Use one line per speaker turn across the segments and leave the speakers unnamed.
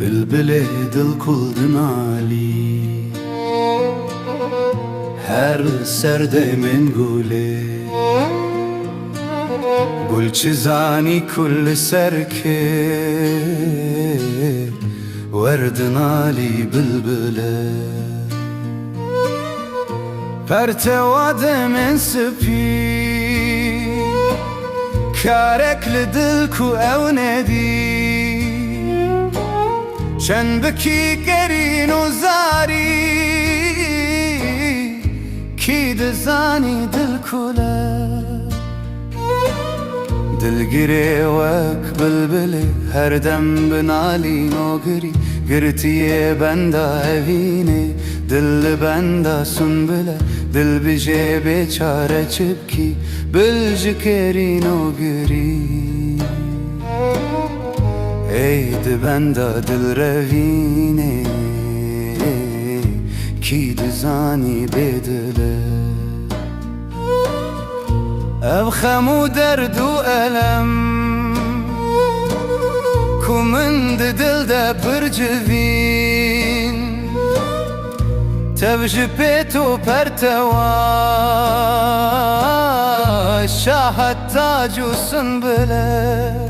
Bülbüle dil kuldun Ali, her serde min gule, gul çizani kull serke, verdin Ali bülbüle. Pertevade min spi, karekli dil ku ev nedi, چند بکی گرین و زاری کی دزانی دل کوله دل گیره وک بلبله هر دم بنالی نوگری گرتیه بنده evine دل بنده سنبله دل بجه بیچاره چبکی بلجکری نوگری Eydi benda dil revine ki dizani bedele ev xemu derdu elem kumind dilde bircivin tevji peto pertewa şahat tacu sunbile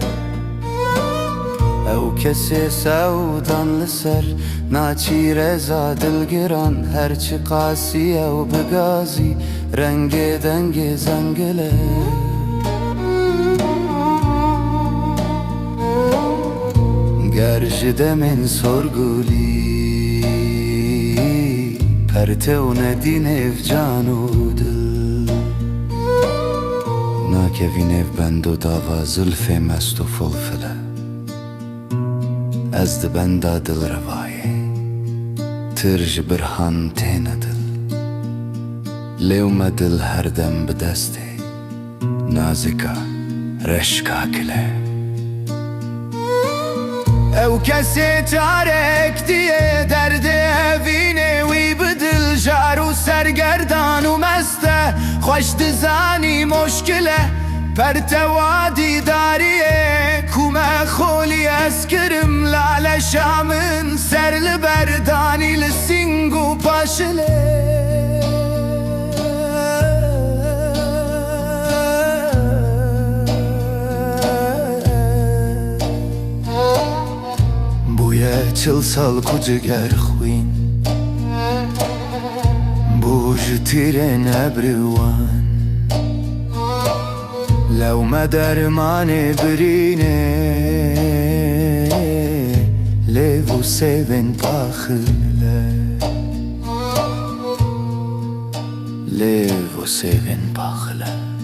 او کسی سودان لسر ناچی رزا دلگران هرچی قاسی او بگازی رنگ دنگ زنگله گرج دمن سرگولی پرته و ندین افجان و دل ناکوین اف بند و داوا زلف مست و فلفله از دبنده دل روایه ترج برهان تینه دل لیوم دل هر دم بدسته نازکا رشکا کله او کسی تارک دیه درد اوینه وی بدل جارو سرگردان و مسته خوش دزانی مشکله پرتوادی داریه کومه خولی اسکرم لال شامن سر لبردانی لسینگو پاشله بویه چلسال کجگر خوین بوج تیره نبروان لو ما درمانه برینه لیو سیون پاخله لیو سیون پاخله